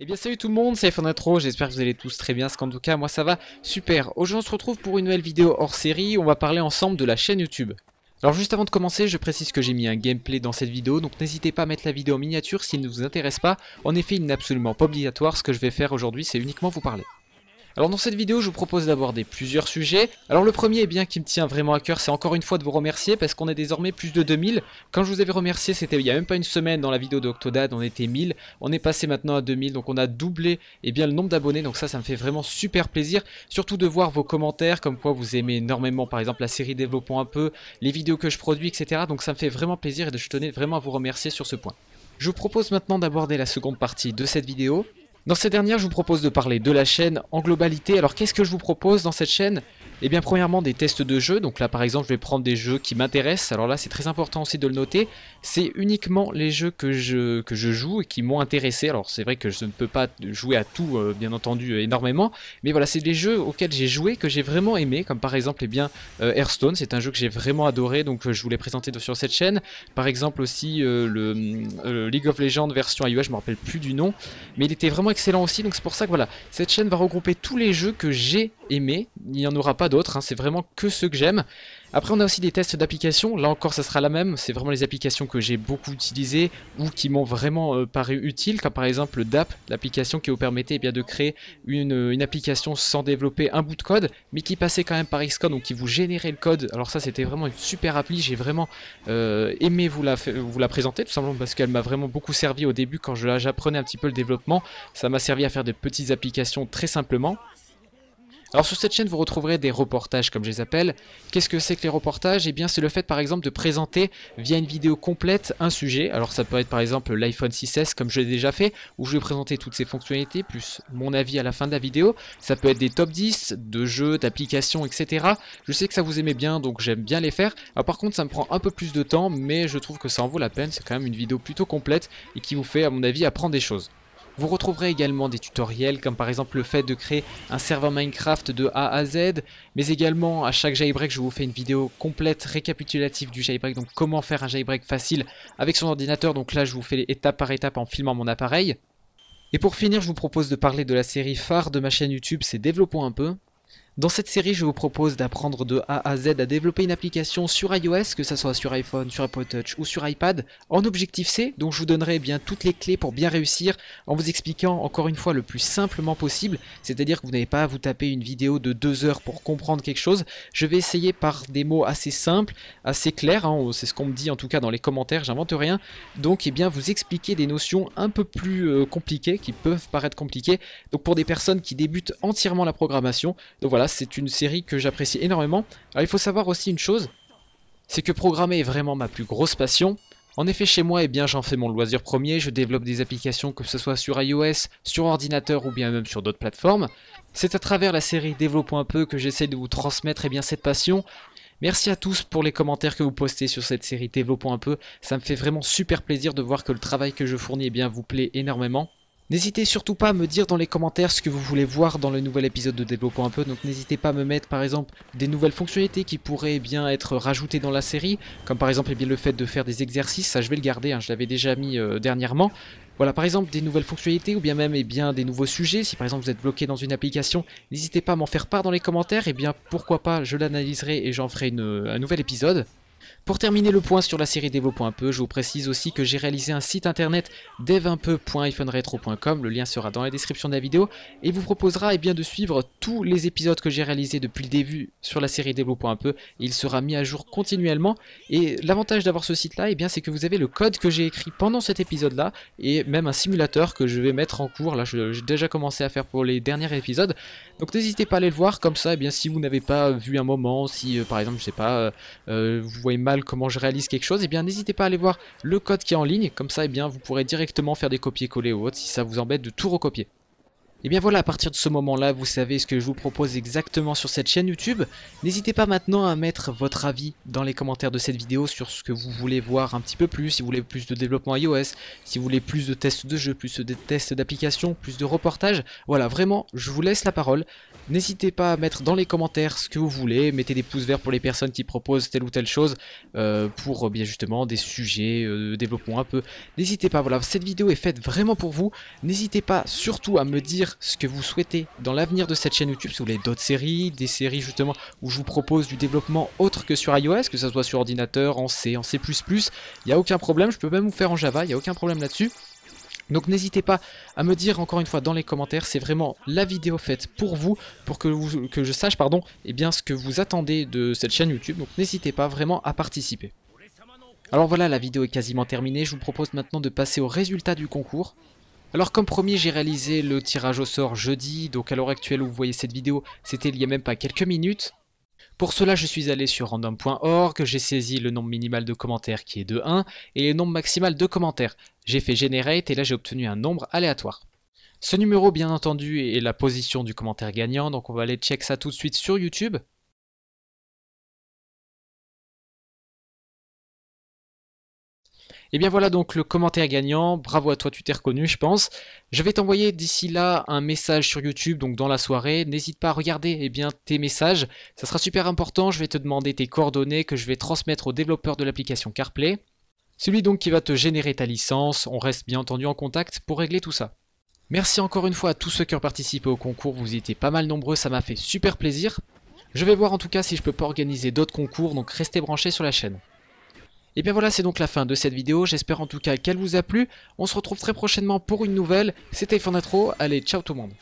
Eh bien salut tout le monde, c'est Intro, j'espère que vous allez tous très bien, parce qu'en tout cas moi ça va super. Aujourd'hui on se retrouve pour une nouvelle vidéo hors série, on va parler ensemble de la chaîne YouTube. Alors juste avant de commencer, je précise que j'ai mis un gameplay dans cette vidéo, donc n'hésitez pas à mettre la vidéo en miniature s'il ne vous intéresse pas. En effet il n'est absolument pas obligatoire, ce que je vais faire aujourd'hui c'est uniquement vous parler. Alors dans cette vidéo je vous propose d'aborder plusieurs sujets. Alors le premier qui me tient vraiment à cœur, c'est encore une fois de vous remercier parce qu'on est désormais plus de 2000. Quand je vous avais remercié c'était il n'y a même pas une semaine dans la vidéo de Octodad, on était 1000. On est passé maintenant à 2000, donc on a doublé le nombre d'abonnés, donc ça me fait vraiment super plaisir. Surtout de voir vos commentaires, comme quoi vous aimez énormément par exemple la série Développons un peu, les vidéos que je produis, etc. Donc ça me fait vraiment plaisir et je tenais vraiment à vous remercier sur ce point. Je vous propose maintenant d'aborder la seconde partie de cette vidéo. Dans cette dernière, je vous propose de parler de la chaîne en globalité. Alors qu'est-ce que je vous propose dans cette chaîne? Eh bien premièrement des tests de jeux, donc là par exemple je vais prendre des jeux qui m'intéressent, alors là c'est très important aussi de le noter, c'est uniquement les jeux que je joue et qui m'ont intéressé, alors c'est vrai que je ne peux pas jouer à tout bien entendu énormément, mais voilà c'est des jeux auxquels j'ai joué, que j'ai vraiment aimé, comme par exemple Hearthstone, c'est un jeu que j'ai vraiment adoré, donc je vous l'ai présenté sur cette chaîne, par exemple aussi le League of Legends version iOS, je me rappelle plus du nom, mais il était vraiment excellent aussi, donc c'est pour ça que voilà, cette chaîne va regrouper tous les jeux que j'ai aimés, il n'y en aura pas d'autres, hein, c'est vraiment que ceux que j'aime. Après on a aussi des tests d'applications, là encore ça sera la même, c'est vraiment les applications que j'ai beaucoup utilisées ou qui m'ont vraiment paru utiles, comme par exemple DAP, l'application qui vous permettait de créer une application sans développer un bout de code, mais qui passait quand même par Xcode, donc qui vous générait le code. Alors ça c'était vraiment une super appli, j'ai vraiment aimé vous la présenter, tout simplement parce qu'elle m'a vraiment beaucoup servi au début quand j'apprenais un petit peu le développement, ça m'a servi à faire de petites applications très simplement. Alors sur cette chaîne vous retrouverez des reportages comme je les appelle. Qu'est-ce que c'est que les reportages? Eh bien c'est le fait par exemple de présenter via une vidéo complète un sujet. Alors ça peut être par exemple l'iPhone 6S comme je l'ai déjà fait, où je vais présenter toutes ses fonctionnalités plus mon avis à la fin de la vidéo. Ça peut être des top 10 de jeux, d'applications, etc. Je sais que ça vous aimait bien donc j'aime bien les faire. Alors par contre ça me prend un peu plus de temps mais je trouve que ça en vaut la peine. C'est quand même une vidéo plutôt complète et qui vous fait à mon avis apprendre des choses. Vous retrouverez également des tutoriels comme par exemple le fait de créer un serveur Minecraft de A à Z, mais également à chaque jailbreak je vous fais une vidéo complète récapitulative du jailbreak, donc comment faire un jailbreak facile avec son ordinateur, donc là je vous fais étape par étape en filmant mon appareil. Et pour finir je vous propose de parler de la série phare de ma chaîne YouTube, c'est Développons un peu. Dans cette série, je vous propose d'apprendre de A à Z à développer une application sur iOS, que ce soit sur iPhone, sur Apple Touch ou sur iPad, en Objective-C, donc je vous donnerai bien toutes les clés pour bien réussir, en vous expliquant encore une fois le plus simplement possible, c'est-à-dire que vous n'avez pas à vous taper une vidéo de 2 heures pour comprendre quelque chose, je vais essayer par des mots assez simples, assez clairs, hein, c'est ce qu'on me dit en tout cas dans les commentaires, j'invente rien, donc vous expliquer des notions un peu plus compliquées, qui peuvent paraître compliquées, donc pour des personnes qui débutent entièrement la programmation, donc voilà, c'est une série que j'apprécie énormément. Alors il faut savoir aussi une chose, c'est que programmer est vraiment ma plus grosse passion. En effet chez moi j'en fais mon loisir premier, je développe des applications que ce soit sur iOS, sur ordinateur ou bien même sur d'autres plateformes. C'est à travers la série Développons un peu que j'essaie de vous transmettre cette passion. Merci à tous pour les commentaires que vous postez sur cette série Développons un peu, ça me fait vraiment super plaisir de voir que le travail que je fournis vous plaît énormément. N'hésitez surtout pas à me dire dans les commentaires ce que vous voulez voir dans le nouvel épisode de Développons un peu, donc n'hésitez pas à me mettre par exemple des nouvelles fonctionnalités qui pourraient être rajoutées dans la série, comme par exemple le fait de faire des exercices, ça je vais le garder, hein, je l'avais déjà mis dernièrement. Voilà par exemple des nouvelles fonctionnalités ou bien même des nouveaux sujets, si par exemple vous êtes bloqué dans une application, n'hésitez pas à m'en faire part dans les commentaires, pourquoi pas je l'analyserai et j'en ferai un nouvel épisode. Pour terminer le point sur la série Développons un peu, je vous précise aussi que j'ai réalisé un site internet dev1peu.iPhoneretro.com, le lien sera dans la description de la vidéo, et vous proposera de suivre tous les épisodes que j'ai réalisés depuis le début sur la série Développons un peu, et il sera mis à jour continuellement, et l'avantage d'avoir ce site là, c'est que vous avez le code que j'ai écrit pendant cet épisode là, et même un simulateur que je vais mettre en cours, là j'ai déjà commencé à faire pour les derniers épisodes, donc n'hésitez pas à aller le voir, comme ça, si vous n'avez pas vu un moment, si par exemple, je sais pas, vous voyez mal comment je réalise quelque chose, n'hésitez pas à aller voir le code qui est en ligne, comme ça vous pourrez directement faire des copier-coller ou autre si ça vous embête de tout recopier. Et bien voilà, à partir de ce moment-là, vous savez ce que je vous propose exactement sur cette chaîne YouTube. N'hésitez pas maintenant à mettre votre avis dans les commentaires de cette vidéo sur ce que vous voulez voir un petit peu plus, si vous voulez plus de développement iOS, si vous voulez plus de tests de jeux, plus de tests d'applications, plus de reportages. Voilà, vraiment, je vous laisse la parole. N'hésitez pas à mettre dans les commentaires ce que vous voulez, mettez des pouces verts pour les personnes qui proposent telle ou telle chose, pour bien justement des sujets, développement un peu. N'hésitez pas, voilà, cette vidéo est faite vraiment pour vous. N'hésitez pas surtout à me dire ce que vous souhaitez dans l'avenir de cette chaîne YouTube, si vous voulez d'autres séries, des séries justement où je vous propose du développement autre que sur iOS, que ce soit sur ordinateur, en C, en C++, il n'y a aucun problème, je peux même vous faire en Java, il n'y a aucun problème là-dessus. Donc n'hésitez pas à me dire encore une fois dans les commentaires, c'est vraiment la vidéo faite pour vous, pour que je sache eh bien, ce que vous attendez de cette chaîne YouTube, donc n'hésitez pas vraiment à participer. Alors voilà, la vidéo est quasiment terminée, je vous propose maintenant de passer au résultat du concours. Alors comme promis, j'ai réalisé le tirage au sort jeudi, donc à l'heure actuelle où vous voyez cette vidéo, c'était il y a même pas quelques minutes. Pour cela, je suis allé sur random.org, j'ai saisi le nombre minimal de commentaires qui est de 1 et le nombre maximal de commentaires. J'ai fait generate et là j'ai obtenu un nombre aléatoire. Ce numéro bien entendu est la position du commentaire gagnant, donc on va aller check ça tout de suite sur YouTube. Et bien voilà donc le commentaire gagnant, bravo à toi, tu t'es reconnu je pense. Je vais t'envoyer d'ici là un message sur YouTube, donc dans la soirée, n'hésite pas à regarder bien, tes messages, ça sera super important, je vais te demander tes coordonnées que je vais transmettre au développeur de l'application CarPlay. Celui donc qui va te générer ta licence, on reste bien entendu en contact pour régler tout ça. Merci encore une fois à tous ceux qui ont participé au concours, vous étiez pas mal nombreux, ça m'a fait super plaisir. Je vais voir en tout cas si je peux pas organiser d'autres concours, donc restez branchés sur la chaîne. Et bien voilà, c'est donc la fin de cette vidéo, j'espère en tout cas qu'elle vous a plu. On se retrouve très prochainement pour une nouvelle. C'était Fondetro, allez, ciao tout le monde.